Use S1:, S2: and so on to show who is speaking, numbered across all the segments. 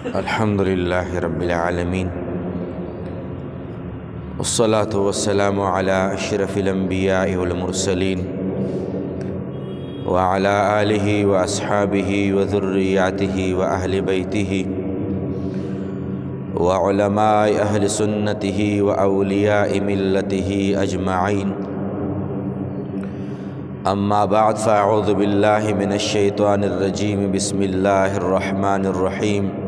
S1: الحمد لله رب العالمين، والصلاة والسلام على أشرف الأنبياء والمرسلين وعلى آله وأصحابه وذرياته وأهل بيته وعلماء أهل سنته وأولياء ملته أجمعين. أما بعد، فأعوذ بالله من الشيطان الرجيم. بسم الله الرحمن الرحيم.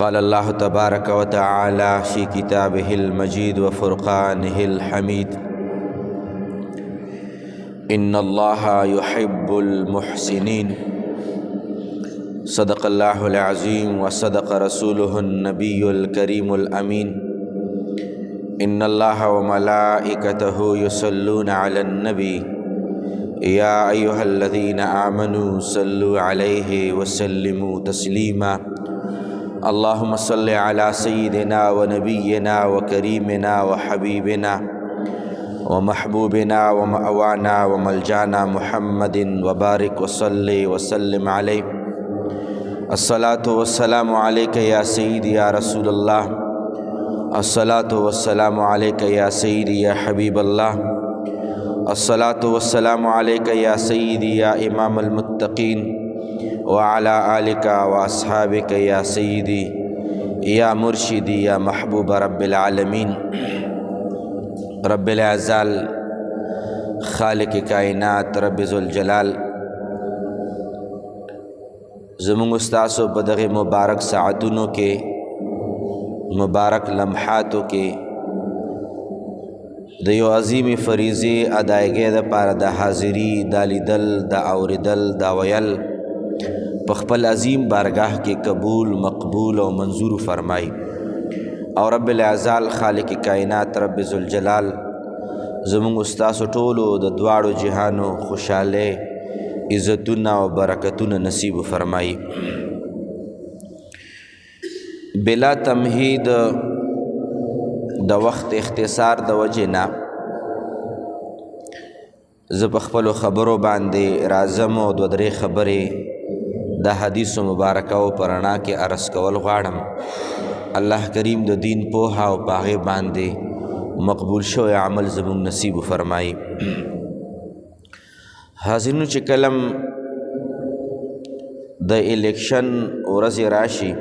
S1: قال الله تبارك وتعالى في كتابه المجيد وفرقانه الحميد: إن الله يحب المحسنين. صدق الله العظيم وصدق رسوله النبي الكريم الأمين. إن الله وملائكته يصلون على النبي يا أيها الذين آمنوا صلوا عليه وسلموا تسليما. اللهم صل على سيدنا ونبينا وكريمنا وحبيبنا ومحبوبنا ومأوانا وملجانا محمد وبارك وصل وسلم عليه. الصلاة والسلام عليك يا سيدي يا رسول الله. الصلاة والسلام عليك يا سيدي يا حبيب الله. الصلاة والسلام عليك يا سيدي يا إمام المتقين، وعلى آلك وأصحابك يا سيدي يا مرشدي يا محبوب رب العالمين. رب العزال، خالق کائنات، رب ذوالجلال، زمونږ ستاسو په دغه مبارک ساعتونو کې، مبارک لمحاتو کې د یو عظیمې فریضې ادایګۍ دپاره د حاضري، دا لیدل، دا اوریدل، دا ویل په خپل عظیم بارگاہ کې قبول، مقبول او منظور فرمای. او رب العزال، خالق کائنات، رب ذوالجلال زمونږ ستاسو ټولو د دواړو جهانو خوشحالی، عزتونه او برکتونه نصیب فرمای. بلا تمهید د وخت اختصار د وجې نه زه په خپلو خبرو باندې راځم او دوه درې خبرې د حدیثو مبارکو په رڼا کې عرض کول غواړم. الله کریم د دین پوهه او په هغې باندې مقبول شوی عمل زموږ نصیب فرمایي. حاضرینو، چې کلم د الیکشن ورځې راشي،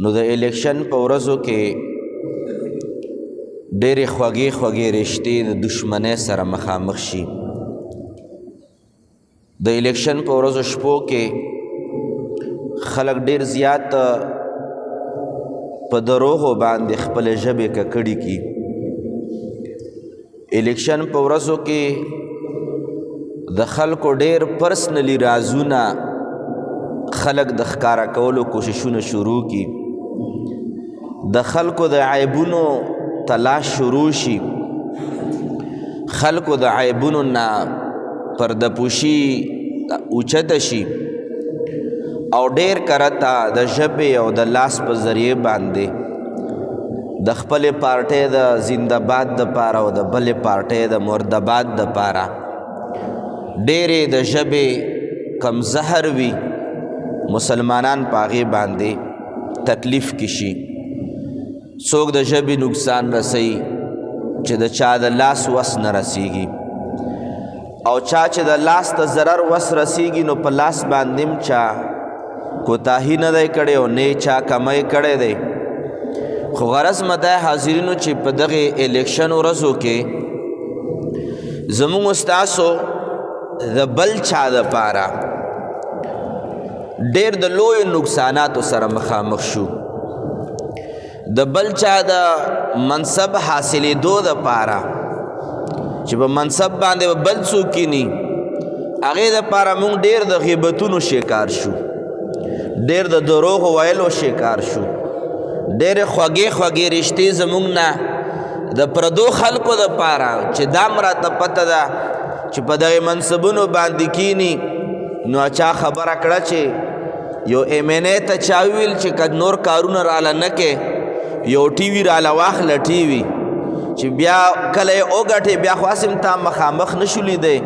S1: نو د الیکشن په ورځو کې ډېرې خوږې خوږې رشتې د دشمنۍ سره مخامخ شي. د الیکشن په ورځو شپو کې خلک ډېر زیات په دروغو باندې خپلې ژبې ککړې کړي. الیکشن په ورځو کې د خلکو ډېر پرسنلی رازونه خلک د ښکارا کولو کوششونه شروع کړي. د خلکو د عیبونو تلاش شروع شي. خلکو د عیبونو نه پرده پوشي اوچته شي، او ډېر کرته د ژبې او د لاس په ذریعې باندې د خپلې پارټۍ د زنده‌باد دپاره او د بلې پارټۍ د مردباد دپاره ډېرې د ژبې کم زهر وي، مسلمانان په هغې باندې تکلیف کې شي. څوک د ژبې نقصان رسوي چې د چا د لاس وس نه رسیږي، او چا چې د لاس ته ضرر وس رسیږي نو په لاس باندې هم چا کوتاهي نه دی کړی او نه چا کمی کړی دی. خو غرض مده حاضرینو چې په دغې الیکشن ورځو کې زموږ ستاسو د بل چا دپاره ډېر د لویو نقصاناتو سره مخامخ شو. د بل چا د منصب حاصلېدو دپاره چې په منصب باندې به بل څوک کیني، هغې دپاره موږ ډېر د غیبتونو شکار شو، ډېر د دروغو ویلو شکار شو. ډېرې خوږې خوږې رشتې زموږ نه د پردو خلکو دپاره چې دا م راته پته ده چې په دغې منصبونو باندې کینی، نو چا خبره کړه چې یو MNA ته چا ویل چې که نور کارونه راله نه کې، یو ټي وي راله واخله ټي وي، چې بیا کله یې وګټې بیا خو هسې تا مخامخ نه شو لیدی،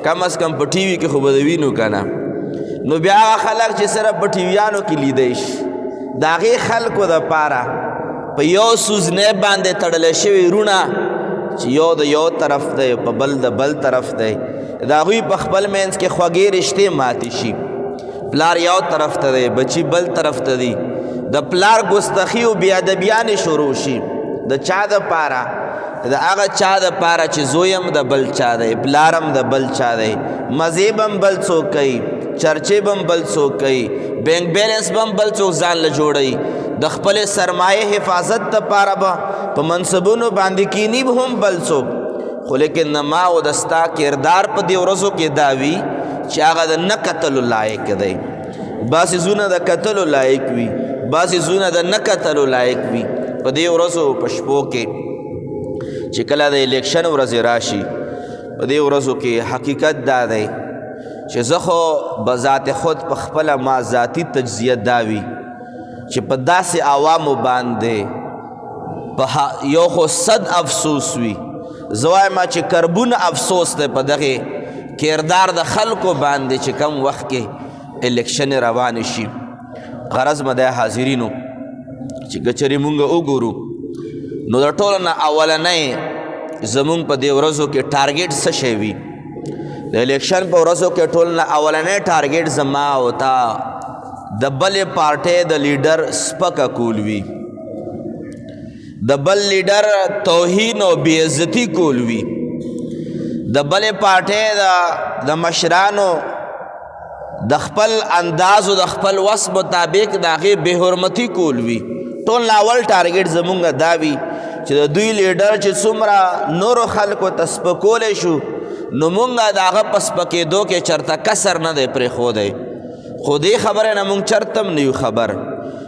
S1: کم از کم په ټي وي کې خو به د وینو که نه. نو بیا هغه خلک چې صرف په ټیویانو کې لیدی شي د هغې خلکو دپاره په یو سوزنی باندې تړلی شوي رونه چې یو د یو طرف دی په بل د بل طرف دی د هغوی په خپل منځ کې خوږې رشتې ماتې شي پلار یو طرف ته دی بچي بل طرف ته دی د پلار ګستخي او بېادبیانې شروع شي د چا دپاره د هغه چا دپاره چې زوی هم د بل چا دی پلار هم د بل چا دی مزې به هم بل څوک کوي چرچې به هم بل څوک کوي بینک بیلنس به هم بل څوک ځان له جوړوي د خپلې سرمایې حفاظت دپاره به په منصبونو باندې کینی به هم بل څوک خو لیکن ما او د ستا کردار په دې ورځو کې دا وي چې هغه د نه کتلو لایق دی بعضې زونه د کتلو لایق وي بعضې زونه د نه کتلو لایق وي په دې ورځو په شپو کې چې کله د الیکشن ورځې راشي په دې ورځو کې حقیقت دا دی چې زه خو بذات خود په خپله ما ذاتي تجزیه دا وي چې په داسې عوامو باندې په یو خو صد افسوس وي زه وایم چې کربون افسوس دی په دغې کردار د خلکو باندې چې کم وخت کې الیکشن روانې شي غرض مه دی حاضرینو چې که چېرې مونږ وګورو نو د ټولو نه اولنی زمونږ په دې ورځو کې ټارګیټ څه شی وي د الیکشن په ورځو کې ټول نه اولنی ټارګیټ زما او تا د بلې پارټۍ د لیډر سپکه کول وي د بل لیډر توهین او بېعزتي کول وي د بلې پارټۍ د مشرانو د خپل انداز او د خپل وس مطابق د هغې بې حرمتي کول وي ټول نه اول ټارګیټ زمونږ دا وي چې د دوی لیډر چې څومره نورو خلکو ته سپکولی شو نو مونږ د هغه په سپکېدو کې چېرته کسر نه دی پرېښودی خو دې خبرې نه مونږ چېرته هم نه یو خبر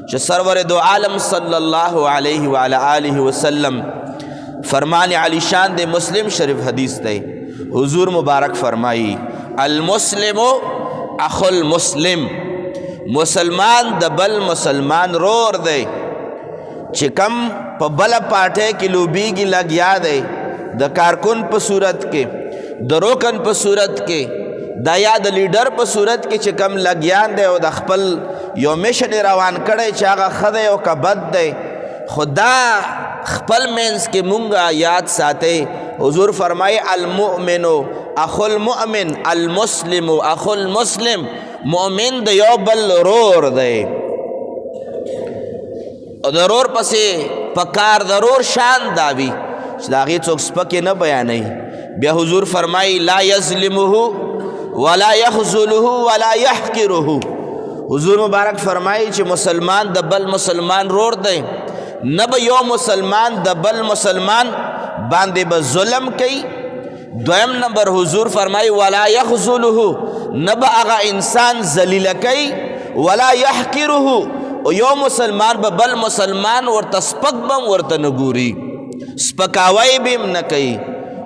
S1: چې سرور دو عالم صلی الله علیه وعلى آله وسلم فرمان علی شان دے مسلم شریف حدیث دے حضور مبارک فرمائی المسلم اخو المسلم مسلمان د بل مسلمان رور دے چکم پا بلا پاٹھے کی لوبیگی لگیا دے د کارکن په صورت کې د روکن په صورت کې دا یا د لیډر په صورت کې چې کم لګیان دی او د خپل یو میشن روان کړی چې هغه ښه دی او که بد دی خو دا خپل منځ کې مونږه یاد ساتئ حضور فرمایي المؤمن اخو المؤمن المسلم اخو المسلم مؤمن د یو بل رور دی او د رور پسې پکار د رور شان دا وي چې د هغې څوک سپکې نه بیانوي بیا حضور فرمایي لا یظلمه ولا یخذله ولا یحقره حضور مبارک فرمایي چې مسلمان د بل مسلمان رور دی نه به یو مسلمان د بل مسلمان باندې به ظلم کوي دویم نمبر حضور فرمایي ولا یخذله نه به هغه انسان ذلیله کوي ولا یحقره او یو مسلمان به بل مسلمان ورته سپک به هم ورته نه ګوري سپکاوی به هم نه کوي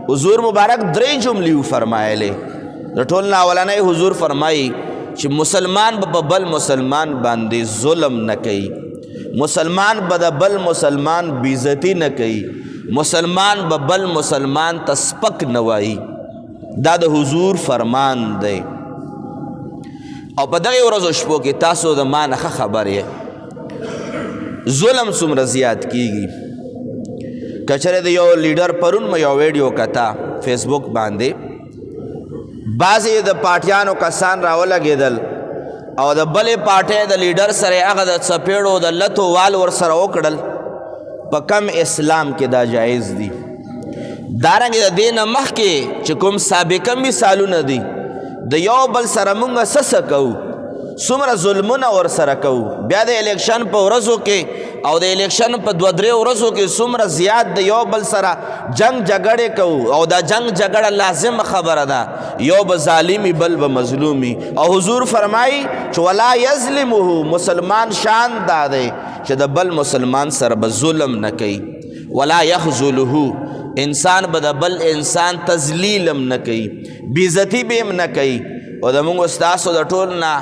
S1: حضور مبارک درې جملې فرمایلې د ټول نه اولنی حضور فرمایي چې مسلمان به بل مسلمان باندې ظلم نه کوي مسلمان به د بل مسلمان بېعزتي نه کوي مسلمان به بل مسلمان ته سپک نه وایي دا د حضور فرمان دی او په دغې ورځو شپو کې تاسو د ما نه ښه خبر یې ظلم څومره زیات کیږي که چېرې د یو لیډر پرون مې یو ویډیو کته فیسبوک باندې بعضې د پارټیانو کسان راولګېدل او د بلې پارټۍ د لیډر سره هغه د څپېړو د لتو وال ورسره وکړل په کم اسلام کې دا جایز دي دارنګې د دې نه مخکې چې کوم سابقه مثالونه دي د یو بل سره مونږ څه کوو څومره ظلمونه ورسره کوو بیا د الیکشن په ورځو کې او د الیکشن په دوه درې ورځو کې څومره زیات د یو بل سره جنگ جګړې کوو او دا جنگ جګړه لازمه خبره ده یو به ظالمي بل به مظلومي او حضور فرمایي چې ولا یظلمه مسلمان شان دا دی چې د بل مسلمان سره به ظلم نه کوي ولا یخذله انسان به د بل انسان تذلیل هم نه کوي بېعزتي به هم نه کوي او د مونږ ستاسو د ټول نه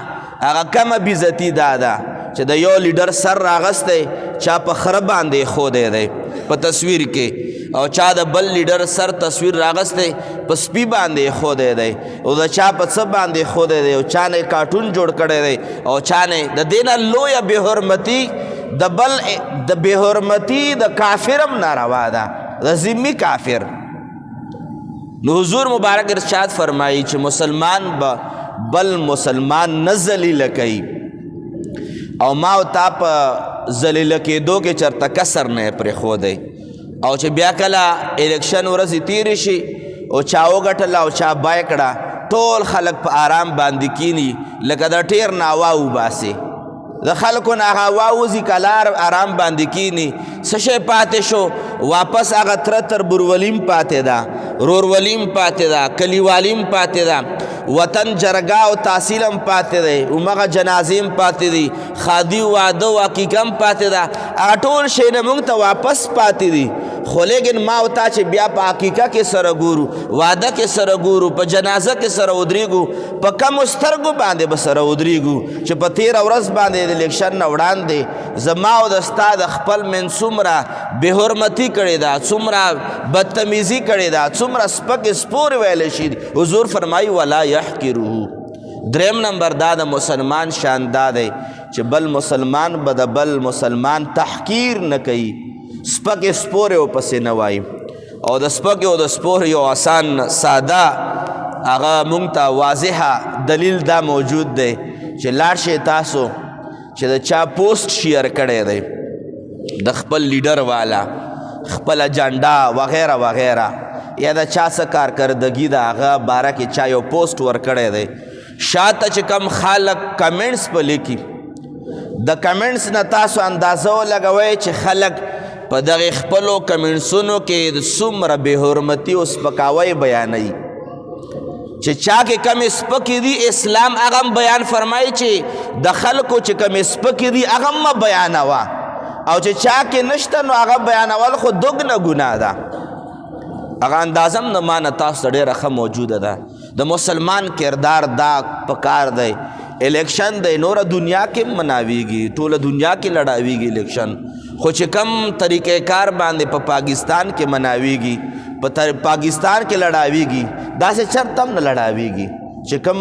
S1: هغه کمه بېعزتي دا ده چې د یو لیډر سر راغستی چا په خره باندې ایښودی دی په تصویر کې او چا د بل لیډر سر تصویر راغستی په سپي باندې ښودی دی او د چا په څه باندې ښودی دی او چا نه کارټون جوړ کړی دی او چا نه د دې نه لویه بېحرمتي د بل د بېحرمتي د کافر هم ناروا ده د ذمي کافر. نو حضور مبارک ارشاد فرمایي چې مسلمان به بل مسلمان نه ذلیله کوي او ما او تا په ذلیله کېدو کې چېرته کسر نه یې پرېښودی او چې بیا کله الیکشن ورځې تېرې شي او چا وګټله او چا بای کړه ټول خلک په آرام باندې کینی لکه د ټیر نه هوا وباسي د خلکو نه هغه هوا وځي کلار آرام باندې کینی څه شی پاتې شو واپس هغه تره تر برولیم پاتې ده رورولیم پاتې ده کلیوالیم پاتې ده وطن جرګه او تحصیل هم پاتې دی همغه جنازې هم پاتې دي خادي واده و عقیقه هم پاتې ده هغه ټول شیونه موږ ته واپس پاتې دي خو لیکن ما او تا چې بیا په عقیقه کې سره ګورو واده کې سره ګورو په جنازه کې سره ودرېږو په کمو سترګو باندې به سره ودرېږو چې په تېره ورځ باندې د الیکشن نه وړاندې زما او د ستا د خپل من څومره بېحرمتي کړې ده څومره بدتمیزي کړې ده څومره سپکې سپورې ویلی شي حضور فرمایي ولا یحقروه. دریم نمبر دا د مسلمان شان دا دی چې بل مسلمان به د بل مسلمان تحقیر نه کوي سپکې سپورې ورپسې نه وایي او د سپکې او د سپورې یو آسان ساده هغه موږ ته واضحه دلیل دا موجود دی چې لاړ شئ تاسو چې د چا پوسټ شیر کړی دی د خپل لیډر والا خپل اجنډا وغیره وغیره یا د چا څه کارکردګي د هغه باره کې چا یو پوسټ ورکړی دی شاته چې کم خلک کمنټس په لیکي د کمنټس نه تاسو اندازه ولګوئ چې خلک په دغې خپلو کمنټسونو کې د څومره بېحرمتي او سپکاوی بیانوي چې چا کې کمې سپکې دي اسلام هغه هم بیان فرمایي چې د خلکو چې کمې سپکې دي هغه هم مه بیانوه او چې چا کې نشته نو هغه بیانول خو دوږنه ګناه ده هغه اندازه هم د ما نه تاسو ته ډېره ښه موجوده ده. د مسلمان کردار دا پکار دی الیکشن دی نوره دنیا کې هم مناویږي ټوله دنیا کې لړاویږي الیکشن خو چې کم طریقې کار باندې په پاکستان کې مناویږي په پاکستان کې لړاویږي داسې چرته هم نه لړاویږي چې کم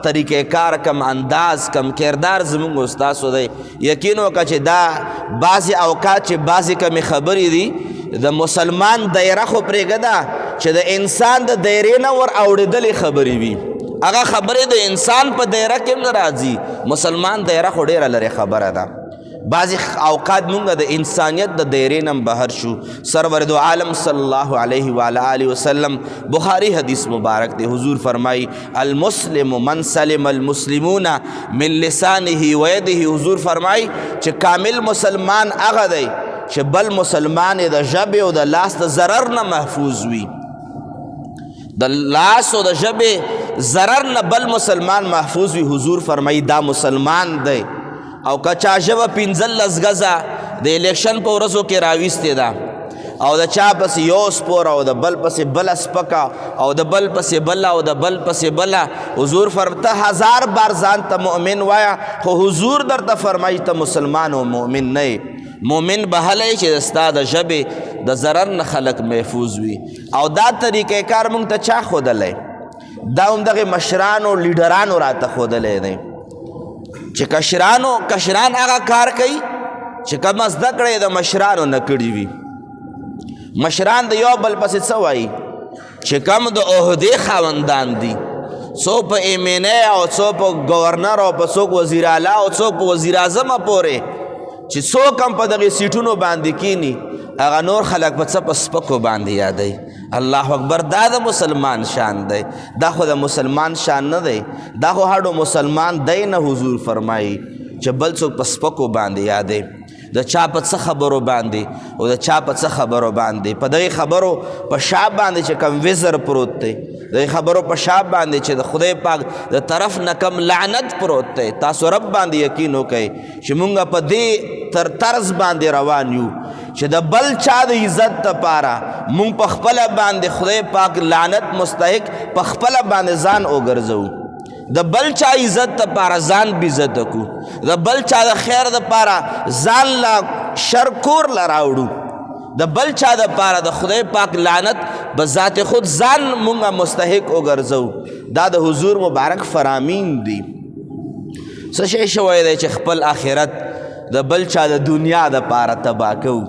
S1: طریقې کار کم انداز کم کردار زموږ استاسو دی یقین وکړه چې دا بعضې اوقات چې بعضې کمې خبرې دي د مسلمان دایره خو پرېږده چې د انسان د دایرې نه ور اوړېدلې خبرې وي هغه خبرې د انسان په دایره کې هم نه راځي مسلمان دایره خو ډېره لرې خبره ده بعضې اوقات مونږ د انسانیت د دایرې نه بهر شو. سرور دو عالم صلی الله علیه و آله وسلم بخاری حدیث مبارک دی حضور فرمائی المسلم من سلم المسلمون من لسانه و یده حضور فرمائی چې کامل مسلمان هغه دی چې بل مسلمان د ژبې او د لاس د ضرر نه محفوظ وي د لاس او د ژبې ضرر نه بل مسلمان محفوظ وي حضور فرمائی دا مسلمان دی او که چا ژبه 15 غزه د الیکشن په ورځو کې راویستې ده او د چا پسې یو سپور او د بل پسې بله سپکه او د بل پسې بله او د بل پسې بله حضور ته 1000 بار ځان ته مؤمن وایه خو حضور درته فرمایي ته مسلمان او مؤمن نه مؤمن به هلی چې ستا د ژبې د ضرر نه خلک محفوظ وي او دا طریقې کار موږ ته چا ښودلی دا هم دغې مشرانو لیډرانو راته ښودلی دی چې کشران هغه کار کوي چې کومه زده کړه د مشرانو نه کړي وي مشران د یو بل پسې څه وایي چې کوم د عهدې خاوندان دي څوک په MNA او څوک په گورنر او په څوک وزیر اعلی او څوک په وزیر اعظمه پورې چې څوک هم په دغې سیټونو باندې کینی هغه نور خلک په څه په سپکو باندې یادوي الله اکبر دا د مسلمان شان دی دا خو د مسلمان شان نه دی دا خو هډو مسلمان دی نه حضور فرمایي چې بل څوک په سپکو باندې یادوي د چا په څه خبرو باندې او د چا په څه خبرو باندې په دغې خبرو په شا باندې چې کم وزر پروت دی دغې خبرو په شا باندې چې د خدای پاک د طرف نه کم لعنت پروت دی تاسو رب باندې یقین وکئ چې مونږ په دې طرز باندې روان یو چې د بل چا د عزت دپاره مونږ په خپله باندې خدای پاک لعنت مستحق په خپله باندې ځان وګرځوو د بل چا عزت دپاره ځان بېعزته کړو د بل چا د خیر دپاره ځان له شر کور له راوړو د بل چا د پاره د خدای پاک لعنت بذات خود ځان مونږه مستحق وګرځو دا د حضور مبارک فرامین دي څه شی شوی دی چې خپل آخرت د بل چا د دنیا د پاره تباه کوو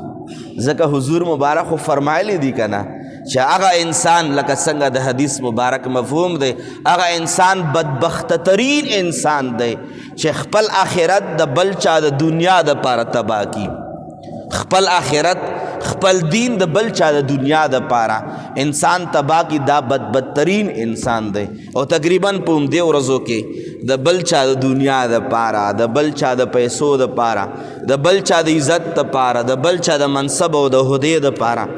S1: ځکه حضور مبارک خو فرمایلی دي که نه چې هغه انسان لکه څنګه د حدیث مبارک مفهوم دی هغه انسان بدبخته ترین انسان دی چې خپل آخرت د بل چا د دنیا د پاره تباه کی خپل آخرت خپل دین د بل چا د دنیا د پاره انسان تباه کی دا بدترین انسان دی او تقریبا په همدې ورځو کې د بل چا د دنیا د پاره د بل چا د پیسو د پاره د بل چا د عزت د پاره د بل چا د منصب او د عہدې د پاره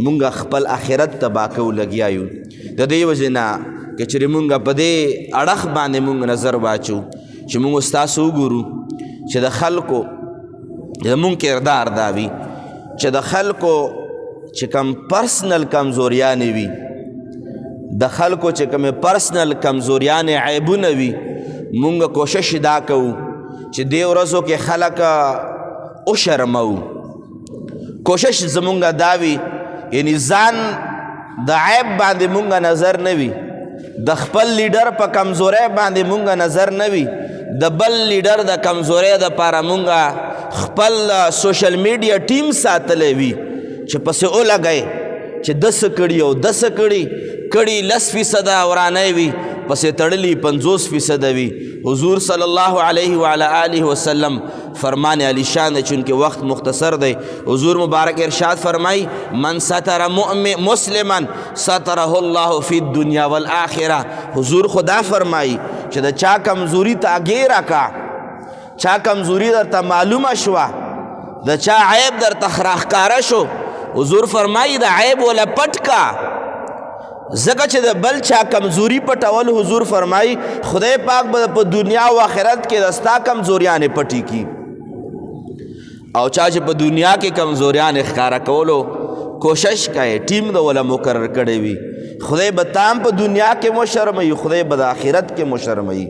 S1: مونږ خپل آخرت تباه کوو لګیا یو د دې وجې نه که چېرې مونږ په دې اړخ باندې مونږ نظر واچو چې مونږ ستاسو وګورو چې د خلکو زمونږ کردار دا وي چې د خلکو چې کم پرسنل کمزوریانې وي د خلکو چې کم پرسنل کمزوریانې عیبونه وي مونږ کوشش دا کوو چې دې ورځو کې خلک وشرمو کوشش زمونږ دا وي یعنی ځان د عیب باندې مونږ نظر نه وي د خپل لیډر په کمزورۍ باندې مونږ نظر نه وي د بل لیډر د کمزورۍ دپاره مونږ خپل سوشل میډیا ټیم ساتلی وي چې پسې ولګئ چې ده څه کړي او ده څه کړي 10% ورانی وي پسې تړلی 50% وي حضور صلی الله علیه وعلی آله وسلم فرمان علی شان دی چونکہ وقت مختصر دی حضور مبارک ارشاد فرمائی من ستر مسلما سترہ اللہ فی الدنیا والآخرہ حضور خدا فرمائی چې د چا کمزوری تا اگیرا کا چا کمزوری در تا معلوم شوا د چا عیب در تا خراخکارا شو حضور فرمائی دا عیب ولا پټ کا زکه چې د بل چا کمزوری پټول حضور فرمائی خدای پاک به په دنیا او آخرت کې دستا کمزوریانې پټی کی او چا چې په دنیا کې کمزوریانې ښکارا کولو کوشش کوي ټیم د ولا مقرر کړی وي خدای به تام په دنیا کې مو شرموي خدای به د آخرت کې مو شرموي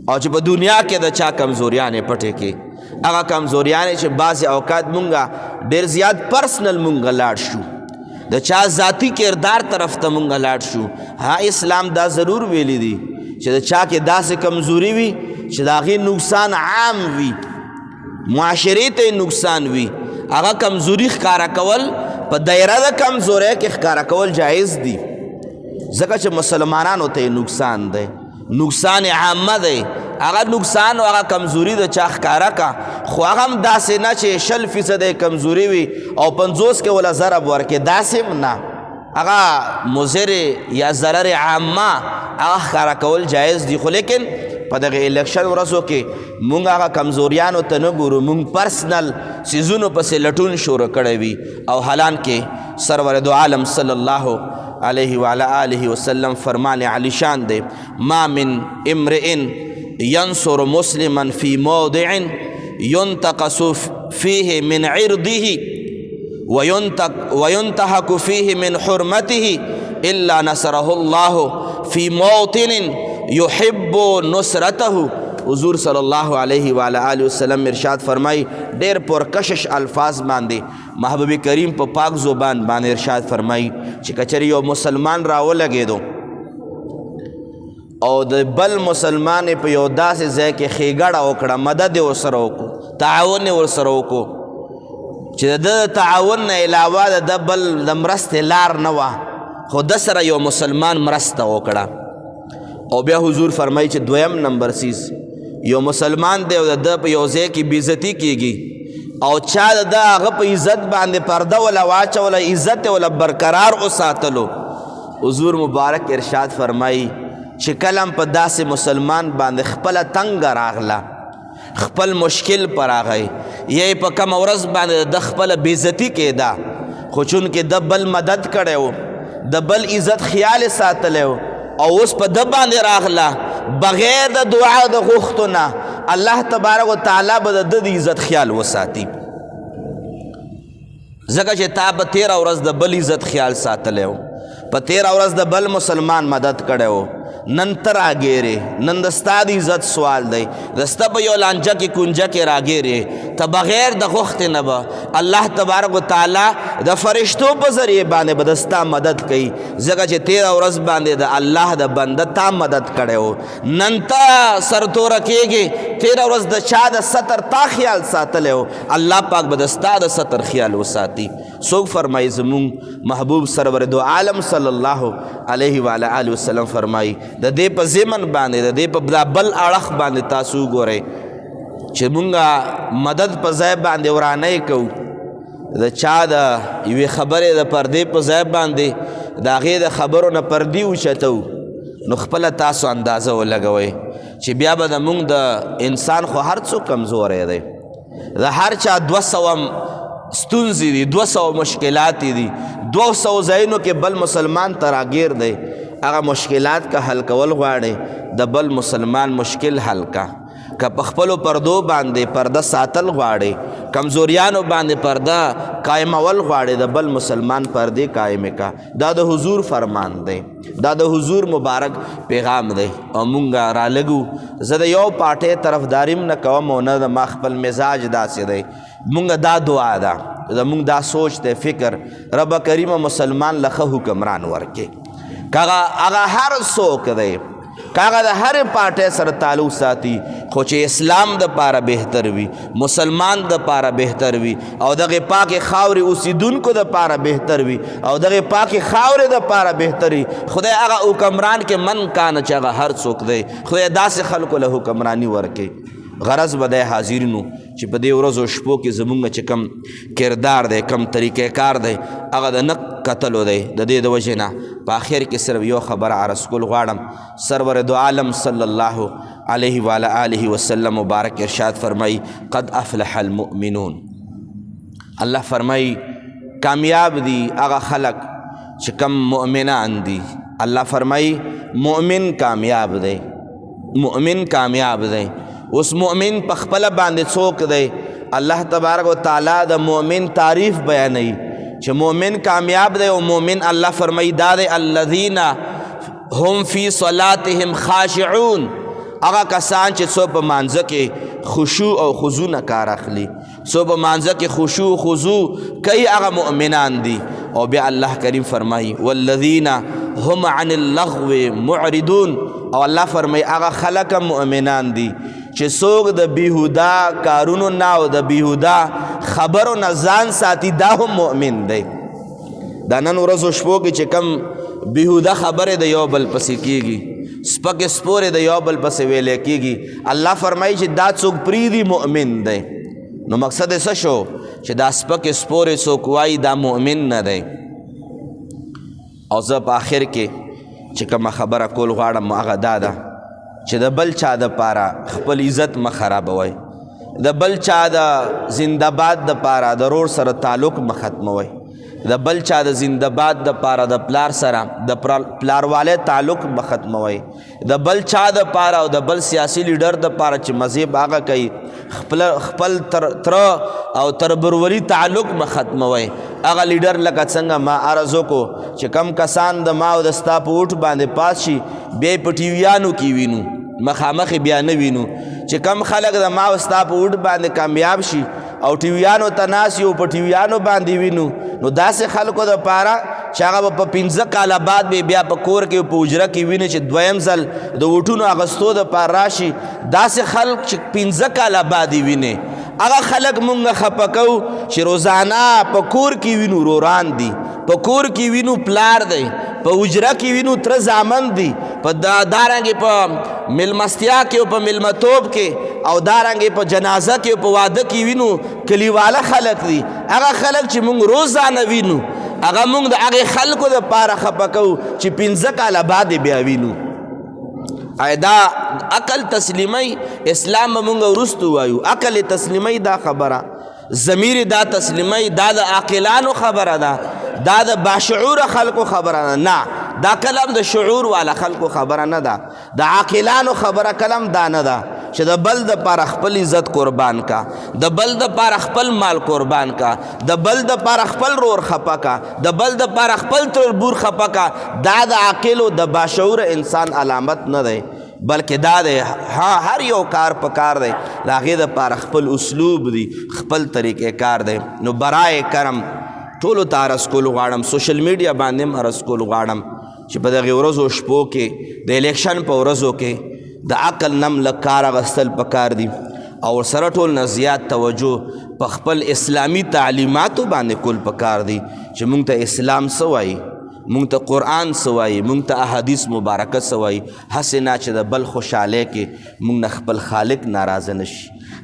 S1: او چې په دنیا کې د چا کمزوریانې پټې کې هغه کمزوریانې چې بعضې اوقات مونږه ډېر زیات پرسنل مونږه لاړ شو د چا ذاتی کردار طرف ته مونږ لاړ شو ها اسلام دا ضرور ویلی دی چې د چا کې داسې کمزوري وي چې د هغې نقصان عام وي معاشرې ته نقصان وي هغه کمزوري ښکارا کول په دایره د کمزورۍ کې ښکارا کول جایز دي ځکه چې مسلمانانو ته نقصان دی نقصان عامه دی هغه نقصان او هغه کمزوري د چا ښکارا کا خو هغه هم داسې نه چې 60% کمزوري وي او 50 کې ولا ضرب ورکې داسې هم نه هغه مضر یا ضرر عامه هغه ښکارا کول جایز دي خو لیکن په دغه الیکشن ورځو کې مونږ هغه کمزوریانو ته نه ګورو مونږ پرسنل څیزونو پسې لټون شروع کړی وي او حالان کې سرور دو عالم صلی الله علیه وعلی آله وسلم فرمان علی شان دے ما من امرئ ینصر مسلما فی موضع ينتقص فيه من عرضه وينتهك فيه من حرمته إلا نصره الله في موطن يحب نصرته حضور صلی الله علیه وعلی آله وسلم ارشاد فرمائی ډیر پرکشش الفاظ باندې محبوب کریم په پاک زبان باندې ارشاد فرمائی چې کچری یو مسلمان راولګېدو او د بل مسلمان په یو داسې ځای کې ښېګړه وکړه مدد یې ورسره وکړو تعاون یې ورسره وکړو چې د تعاون نه علاوه د بل د مرستې لار نه وه خو د سره یو مسلمان مرسته وکړه او بیا حضور فرمایي چې دویم نمبر سیز یو مسلمان دی او د په یو ځای کې بېعزتي کېږي او چا د هغه په عزت باندې پرده ولا واچوله عزت ولا برقرار وساتلو حضور مبارک ارشاد فرمایي چې کله هم په داسې مسلمان باندې خپله تنګه راغله خپل مشکل پر راغی یا په کمه ورځ باندې د خپله بېعزتي کېده خو چونکې د بل مدد کړی و د بل عزت خیال ساتلی و او اوس په ده باندې راغله بغیر د دعا د غوښتو نه الله تبارک وتعالی به د ده د عزت خیال وساتي ځکه چې تا په تېره ورځ د بل عزت خیال ساتلی و په تېره ورځ د بل مسلمان مدد کړی و نن ته راګیرې نن د ستا د عزت سوال دی د سته په یو لانجه کې کونجه کې راګیرې ته بغیر د غوښتې نه به الله تبارک وتعالی د فرشتو په ذریعې باندې به د ستا مدد کوي ځکه چې تېره ورځ باندې د الله د بنده تا مدد کړی و نن ته سرتوره کېږي تېره ورځ د چا د ستر تا خیال ساتلی و الله پاک به د ستا د ستر خیال وساتي څوک فرمایي زمونږ محبوب سرور دو عالم صلی الله علیه وآله وسلم فرمایي د دې په ضمن باندې د دې په بل اړخ باندې تاسو وګورئ چې مونږه مدد په ځای باندې ورانۍ کوو د چا د یوې خبرې د پردې په ځای باندې د هغې د خبرو نه پردي اوچتو نو خپله تاسو اندازه ولګوئ چې بیا به د مونږ د انسان خو هر څوک کمزوری دی د هر چا 200 ستونزې دي 200 مشکلات دي 200 ځایونو کې بل مسلمان ته راګیر دی هغه مشکلات که حل کول غواړي د بل مسلمان مشکل حل کا که په خپلو پردو باندې پرده ساتل غواړي کمزوریانو باندې پرده قایمول غواړي د بل مسلمان پردې قایمې کا دا د حضور فرمان دی دا د حضور مبارک پیغام دی او مونږ رالګو زه د یو پارټۍ طرفداریم نه کوم او نه د ما خپل مزاج داسې دی مونږ دا دعا ده زمونږ دا سوچ دی فکر رب کریم مسلمان له ښه حکمران ورکړي که هغه هر څوک دی کاغه د هرې پارټۍ سره تعلق ساتي خو چې اسلام د پاره بهتر وي مسلمان د پاره بهتر وي او دغه پاکې خاورې اوسیدونکو د پاره بهتر وي او دغه پاکې خاورې د پاره بهتر وي خدای هغه حکمران کې من کانه چې هغه هر څوک دی خدای داسې خلکو له حکمراني ورکړي غرض به دی حاضرینو چې په دې ورځو شپو کې زمونږ چې کم کردار دی کم طریقې کار دی هغه د نه کتلو دی د دې د وجې نه په آخر کې صرف یو خبره عرض کول غواړم سرور دو عالم صلی الله علیه وآله وسلم مبارک ارشاد فرمائی قد افلح المؤمنون الله فرمائی کامیاب دی هغه خلق چې کم مؤمنان دی الله فرمائی مؤمن کامیاب دی مؤمن کامیاب دی اوس مؤمن په خپله باندې څوک دی الله تبارک وتعالی د مؤمن تعریف بیانوي چې مؤمن کامیاب دی او مؤمن الله فرمایي دا دی الذین هم فی صلاتهم خاشعون هغه کسان چې څو په مانځه کې خشوع او خضوع نه کار اخلي څو په مانځه کې خشوع او خضوع کوي هغه مؤمنان دي او بیا الله کریم فرمایي والذین هم عن اللغو معرضون او الله فرمایي هغه خلق مؤمنان دي چې څوک د بیهوده کارونو نه او د بیهوده خبرو نه ځان ساتي دا هم مؤمن دی دا نن ورځو شپو کې چې کم بیهوده خبرې د یو بل پسې کېږي سپکې سپورې د یو بل پسې ویلی کېږي الله فرمایي چې دا څوک پرېږدي مؤمن دی نو مقصد یې څه شو چې دا سپکې سپورې څوک وایي دا مؤمن نه دی او زه په آخر کې چې کومه خبره کول غواړم هغه دا ده چې د بل چا د پاره خپل عزت مه خرابوئ د بل چا د زنده‌باد د پاره د رور سره تعلق مه ختموئ د بل چا د زنده‌باد د پاره د پلار سره د پلاروالی تعلق مه ختموئ د بل چا د پاره او د بل سیاسي لیډر د پاره چې مذهب هغه کوي خپل تر او تربرولي تعلق مه ختموئ هغه لیډر لکه څنګه ما عرض وکړو چې کم کسان د ما او د ستا په اوټ باندې پاس شي بیا یې په ټیویانو کې وینو مخامخ بیا نه وینو چې کم خلک د ما او ستا په اوټ باندې کامیاب شي او ټیویانو ته ناست یو په ټیویانو باندې وینو نو داسې خلکو دپاره چې هغه به په 15 کاله بعد به بیا په کور کې په حجره کې ویني چې دویم ځل د اوټونو اغستو دپاره راشي داسې خلک چې 15 کاله بعد یې ویني هغه خلک مونږ خفه کوو چې روزانه په کور کې وینو روران دي په کور کې وینو پلار دی په حجره کې وینو تره زامن دي په دارنګې په میلمستیا کې او په میلمتوب کې او دارنګې په جنازه کې او په واده کې وینو کلیواله خلک دي هغه خلک چې مونږ روزانه وینو هغه مونږ د هغې خلکو دپاره خفه کوو چې 15 کاله بعد بیا وینو دا عقل تسلیمی اسلام به مونږ وروستو وایو عقل تسلیمی دا خبره ضمیر دا تسلیمی دا د عاقلانو خبره ده دا د باشعور خلکو خبره نه دا کلم د شعور والا خلکو خبره نه ده د عاقلانو خبره کلم دا نه ده چې د بل د پاره خپل عزت قربان کا د بل د پاره خپل مال قربان کا د بل د پاره خپل رور خپه کا د بل د پاره خپل تربور خپه کا دا د عاقل او د باشعور انسان علامت نه دی بلکې دا دی هر یو کار په کار دی د هغې دپاره خپل اسلوب دی خپل طریقې کار دی. نو برای کرم ټولو ته عرض کول غواړم، سوشل میډیا باندې هم عرض کول غواړم چې په دغې ورځو شپو کې د الیکشن په ورځو کې د عقل نم لږ کار اخیستل پکار دي او ورسره ټول نه زیات توجه په خپل اسلامي تعلیماتو باندې کول پکار دي چې موږ ته اسلام څه وایي، موږ ته قرآن څه وایي، موږ ته احادیث مبارکه څه وایي. هسې نه چې د بل خوشحالۍ کې موږ نه خپل خالق ناراضه نشي،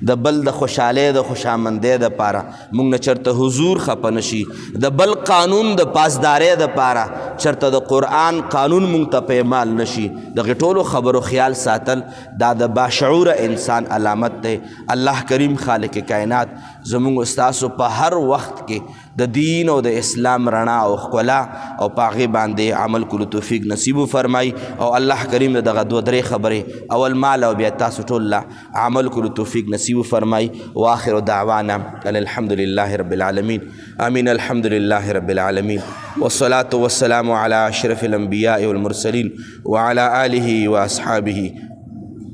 S1: د بل د خوشحالۍ د خوشامندۍ دپاره موږ نه چېرته حضور خفه نشي، د بل قانون د پاسدارۍ دپاره چېرته د قرآن قانون موږ ته پیمال نشي. دغې ټولو خبرو خیال ساتل دا د باشعوره انسان علامت دی. الله کریم خالق کائنات زموږ ستاسو په هر وخت کې د دین او د اسلام رڼا او ښکلا او په هغې باندې عمل کولو توفیق نصیب وفرمایي او الله کریم دغه دوه درې خبرې اول مال او بیا تاسو ټول له عمل کولو توفیق نصیب وفرمایي. واخر دعوانا ان الحمد لله رب العالمین. آمین. الحمد لله رب العالمین والصلاة والسلام على اشرف الانبیاء والمرسلین وعلى آله واصحابه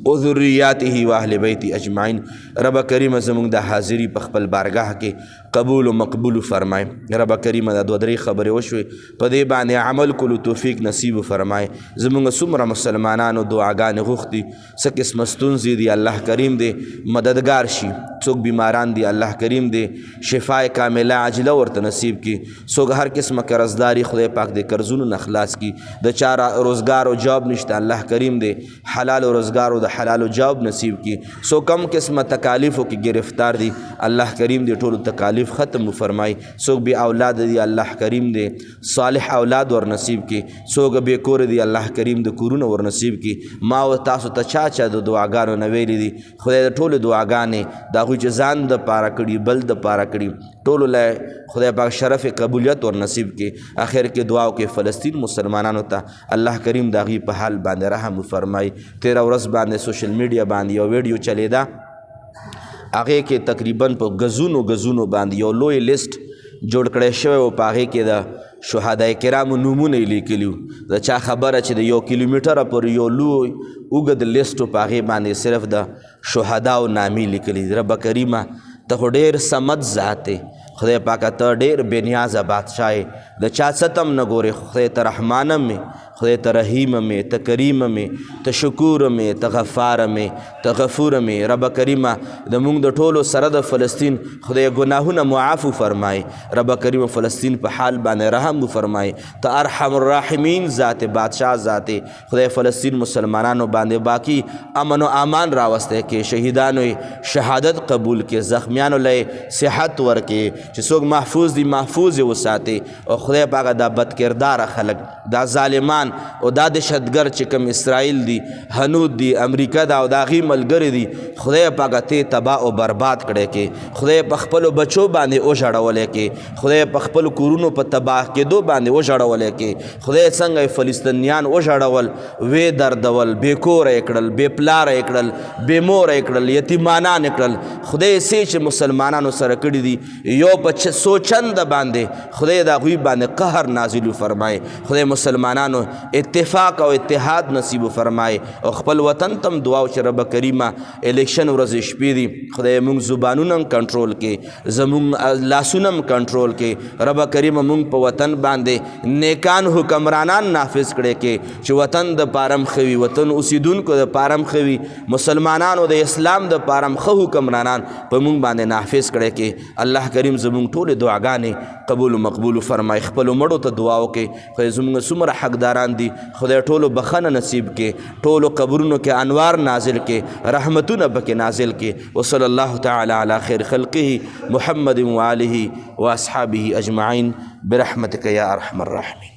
S1: وذریاته و اهل بیت اجمعین. رب کریم زمونږ د حاضری په خپل بارگاه کې قبول و مقبول فرمای. رب کریم د دوه درې خبرې وشوې په دې باندې عمل کولو توفیق نصیب فرمای. زمونږ څومره مسلمانانو دعاګانې غوښتي، څه قسمه ستونزې دي الله کریم دې مددگار شي، څوک بیماران دي الله کریم دې شفای کامله عاجله ورته نصیب کړي، څوک هر قسمه قرضداري خدای پاک دې قرضونو نه خلاص کړي، د چا روزګار او جاب نشته الله کریم دې حلال او روزګار او د حلال او جاب نصیب کړي، څوک کم قسمه تکالیفو کې گرفتار دي الله کریم دې ټولو تکالیف ختم فرمای. څوک بې اولاد دي الله کریم دې صالح اولاد ور نصیب کړي، څوک بې کور دي الله کریم د کورونه ور نصیب کړي. ما او تاسو ته چا د دعاګانو نه ویلي دي خدای د ټولو دعاګانې د هغوی چې ځان دپاره کړي بل دپاره کړي ټولو له خدای پاک شرف قبولیت ور نصیب کړي. آخر کې دعا وکړي فلسطین مسلمانانو ته الله کریم د هغوی په حال باندې رحم وفرمایي. تېره ورځ باندې سوشل میډیا باندې یو ویډیو چلیده، هغې کې تقریبا په غزونو باندې یو لوی لیست جوړ کړی شوی و، په هغې کې د شهدای کرامو نومونه یې لیکلي وو. د چا خبره چې د 1 کیلومیټره پر یو لوی اوږد لیست په هغې باندې صرف د شهداو نامې لیکلي. رب کریمه ته خو ډېر صمد ذات دی، خدای پاکه ته ډېر بېنیازه بادشاه یې، د چا ستم نه ګورې، خدای ته رحمانه مې، خدای ته رحیمه مې، ته کریمه مې، ته شکوره مې، ته غفاره مې، ته غفوره مې. رب کریمه د موږ د ټولو سره د فلسطین خدای ګناهونه معاف وفرمایي. رب کریمه فلسطین په حال باندې رحم وفرمایي. ته ارحم الراحمین ذات بادشاه ذات خدای فلسطین مسلمانانو باندې باقی امن و امان راوستی کې، شهیدانو شهادت قبول کې، زخمیانو له صحت ورکې، چې څوک محفوظ دي محفوظ یې وساتي. او خدای پاکه دا بدکرداره خلک، دا ظالمان او دا دهشتګر چې کوم اسرائیل دي، هنود دي، امریکا دا او د هغې ملګري دي، خدای پاکه ته تباه او برباد کړی کې، خدای په خپلو بچو باندې وژړولی کې، خدای په خپلو کورونو په تباه کېدو باندې وژړولی کې، خدای څنګه فلسطینیان وژړول، وې دردول، بې کوره یې کړل، بې پلاره یې کړل، بې موره یې کړل، یتیمانان یې کړل. خدای سې چې مسلمانانو سره کړي دي یو په څو چنده باندې خدای د هغوی باندې قهر نازل فرمایي. خدای مسلمانانو اتفاق او اتحاد نصیب فرمایي او خپل وطن تم دعا چې رب کریمه الیکشن ورځې شپې دي خدای موږ زبانونه هم کنټرول کې، زموږ لاسونه هم کنټرول کې. رب کریمه موږ په وطن باندې نیکان حکمرانان نافذ کړی کې چې وطن د پاره هم ښه وي، وطن اوسیدونکو د پاره هم ښه وي، مسلمانانو د اسلام د پاره هم ښه حکمرانان په موږ باندې نافذ کړی کې. الله کریم زموږ ټولې دعاګانې قبول و مقبول فرمایي. خپلو مړو ته دعا وکړئ، خدای زموږ څومره حقداران دي خدای ټولو بخښنه نصیب کې، ټولو قبرونو کې انوار نازل کې، رحمتونه پکې نازل کې. وصلی الله تعالی علی خیر خلقه محمد و آله و اصحابه اجمعین برحمتک یا ارحم الراحمین.